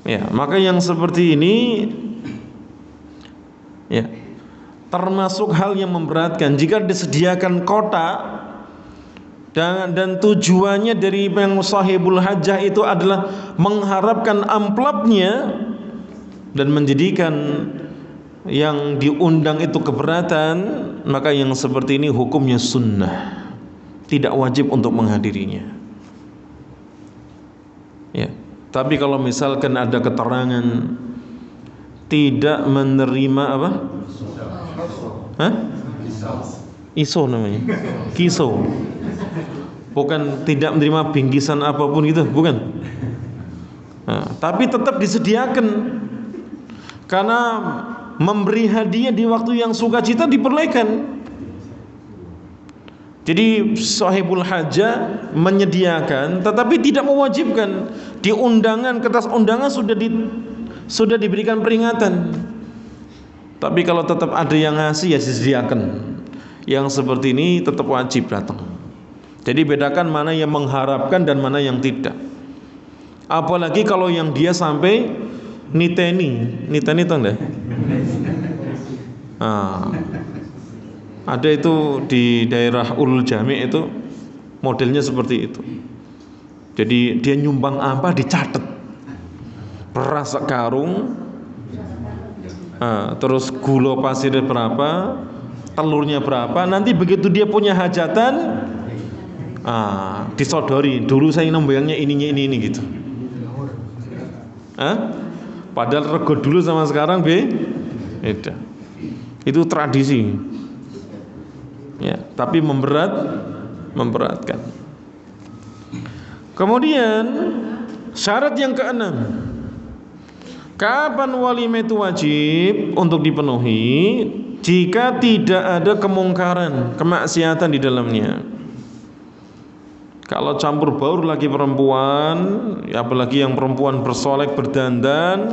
Ya, maka yang seperti ini ya termasuk hal yang memberatkan jika disediakan kota dan tujuannya dari yang sahibul hajah itu adalah mengharapkan amplopnya dan menjadikan yang diundang itu keberatan, maka yang seperti ini hukumnya sunnah, tidak wajib untuk menghadirinya. Ya, tapi kalau misalkan ada keterangan tidak menerima apa? Hah? Iso namanya. Kiso. Bukan tidak menerima bingkisan apapun gitu, bukan. Nah, tapi tetap disediakan. Karena memberi hadiah di waktu yang sukacita diperbolehkan. Jadi sahibul hajah menyediakan tetapi tidak mewajibkan. Di undangan, kertas undangan sudah diberikan peringatan. Tapi kalau tetap ada yang ngasih ya disediakan. Yang seperti ini tetap wajib datang. Jadi bedakan mana yang mengharapkan dan mana yang tidak. Apalagi kalau yang dia sampai niteni tahu enggak? Ada itu di daerah Ulul Jami itu modelnya seperti itu. Jadi dia nyumbang apa dicatat, beras sekarung, terus gula pasirnya berapa, telurnya berapa. Nanti begitu dia punya hajatan, disodori. Dulu saya nembayangnya ini gitu. Padahal rego dulu sama sekarang beda. Itu tradisi. Ya, tapi memberatkan. Kemudian syarat yang keenam, kapan walimah itu wajib untuk dipenuhi? Jika tidak ada kemungkaran, kemaksiatan di dalamnya. Kalau campur baur lagi perempuan, apalagi yang perempuan bersolek berdandan,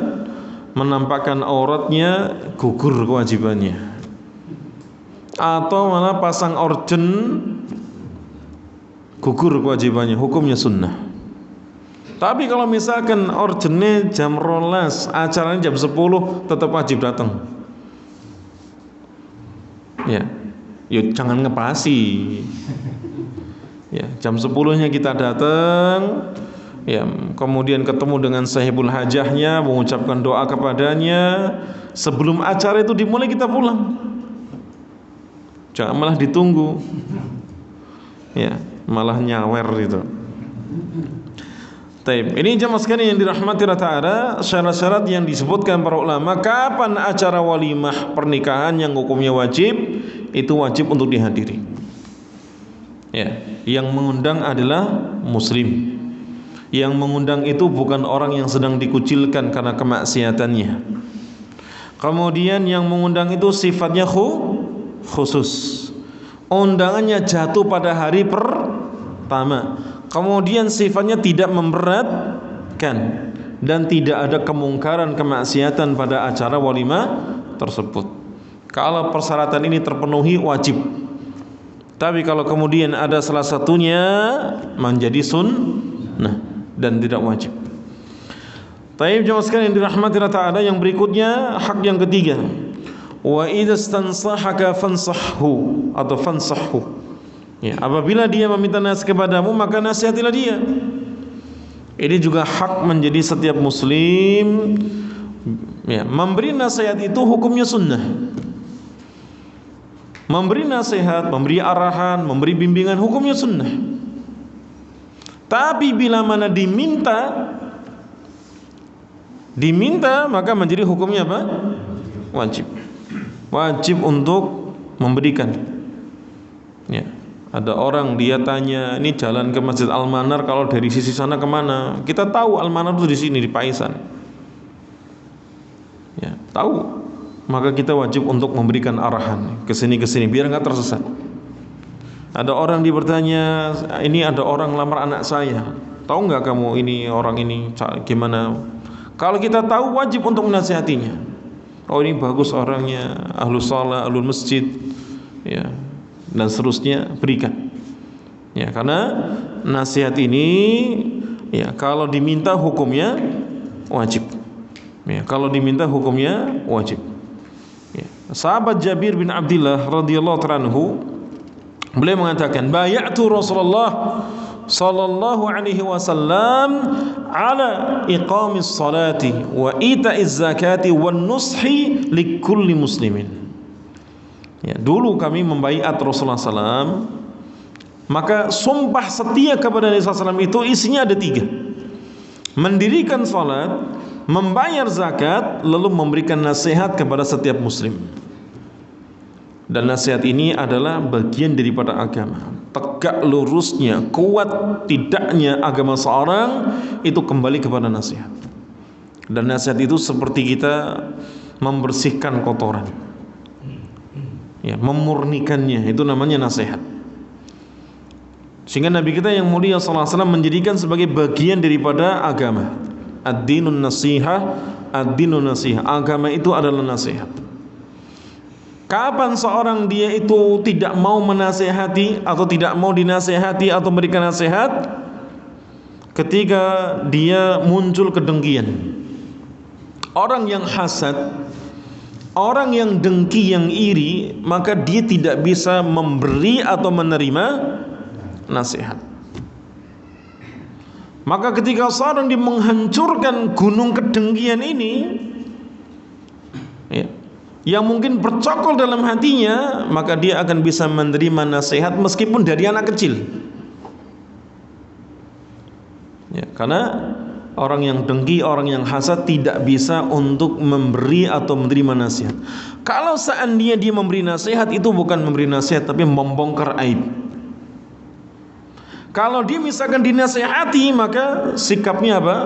menampakkan auratnya, gugur kewajibannya. Atau malah pasang orjen, gugur kewajibannya, hukumnya sunnah. Tapi kalau misalkan orjennya jam 12, acaranya jam 10, tetap wajib datang. Ya, jangan ngepasi. Ya, jam 10-nya kita datang, ya, kemudian ketemu dengan sahibul hajahnya, mengucapkan doa kepadanya. Sebelum acara itu dimulai kita pulang. Jangan malah ditunggu. Ya, malah nyawer gitu. Taib. Ini jamaah sekalian yang dirahmati Allah Ta'ala, syarat-syarat yang disebutkan para ulama. Kapan acara walimah pernikahan yang hukumnya wajib, itu wajib untuk dihadiri. Ya, yang mengundang adalah muslim. Yang mengundang itu bukan orang yang sedang dikucilkan karena kemaksiatannya. Kemudian yang mengundang itu sifatnya khusus. Undangannya jatuh pada hari pertama. Kemudian sifatnya tidak memberatkan dan tidak ada kemungkaran kemaksiatan pada acara walimah tersebut. Kalau persyaratan ini terpenuhi wajib. Tapi kalau kemudian ada salah satunya menjadi sunnah dan tidak wajib. Taib jemaah sekalian yang dirahmati Allah Ta'ala, yang berikutnya hak yang ketiga. Wa idza stansahaka fansahhu atau fansahhu. Ya, apabila dia meminta nasihat kepadamu, maka nasihatilah dia. Ini juga hak menjadi setiap muslim. Ya, memberi nasihat itu hukumnya sunnah. Memberi nasihat, memberi arahan, memberi bimbingan hukumnya sunnah. Tapi bila mana diminta maka menjadi hukumnya apa? Wajib. Wajib untuk memberikan. Ya. Ada orang dia tanya, ini jalan ke Masjid Al-Manar, kalau dari sisi sana kemana? Kita tahu Al-Manar itu di sini, di Paisan. Ya, tahu. Maka kita wajib untuk memberikan arahan ke sini biar enggak tersesat. Ada orang dia bertanya, ini ada orang lamar anak saya. Tahu enggak kamu ini orang ini gimana? Kalau kita tahu wajib untuk menasihatinya. Oh, ini bagus orangnya, ahlus shalah, ahlul masjid. Ya. Dan seterusnya berikan. Ya, karena nasihat ini ya kalau diminta hukumnya wajib. Ya, kalau diminta hukumnya wajib. Ya. Sahabat Jabir bin Abdullah radhiyallahu anhu, beliau mengatakan, bay'atu Rasulullah sallallahu alaihi wasallam ala iqamis salati wa ita'iz zakati wan nushi likulli muslimin. Ya, dulu kami membaiat Rasulullah SAW, maka sumpah setia kepada Nabi SAW itu isinya ada 3: mendirikan salat, membayar zakat, lalu memberikan nasihat kepada setiap muslim. Dan nasihat ini adalah bagian daripada agama. Tegak lurusnya, kuat tidaknya agama seorang itu kembali kepada nasihat. Dan nasihat itu seperti kita membersihkan kotoran, ya, memurnikannya, itu namanya nasihat. Sehingga Nabi kita yang mulia sallallahu alaihi wasallam menjadikan sebagai bagian daripada agama. Ad-dinun nasihah, ad-dinun nasihah. Agama itu adalah nasihat. Kapan seorang dia itu tidak mau menasihati atau tidak mau dinasihati atau memberikan nasihat? Ketika dia muncul kedengkian. Orang yang hasad, orang yang dengki, yang iri, maka dia tidak bisa memberi atau menerima nasihat. Maka ketika seorang dia menghancurkan gunung kedengkian ini, ya, yang mungkin bercokol dalam hatinya, maka dia akan bisa menerima nasihat meskipun dari anak kecil. Ya, karena orang yang dengki, orang yang hasad tidak bisa untuk memberi atau menerima nasihat. Kalau seandainya dia memberi nasihat, itu bukan memberi nasihat tapi membongkar aib. Kalau dia misalkan dinasihati, maka sikapnya apa?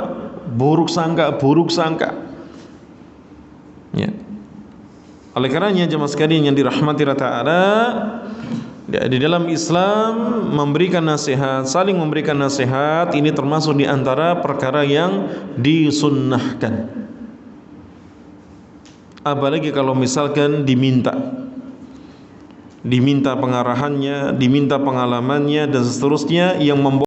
Buruk sangka, buruk sangka. Ya. Oleh karenanya jemaah sekalian yang dirahmati Ta'ala, di dalam Islam memberikan nasihat, saling memberikan nasihat, ini termasuk di antara perkara yang disunnahkan. Apalagi kalau misalkan diminta pengarahannya, diminta pengalamannya dan seterusnya yang membawa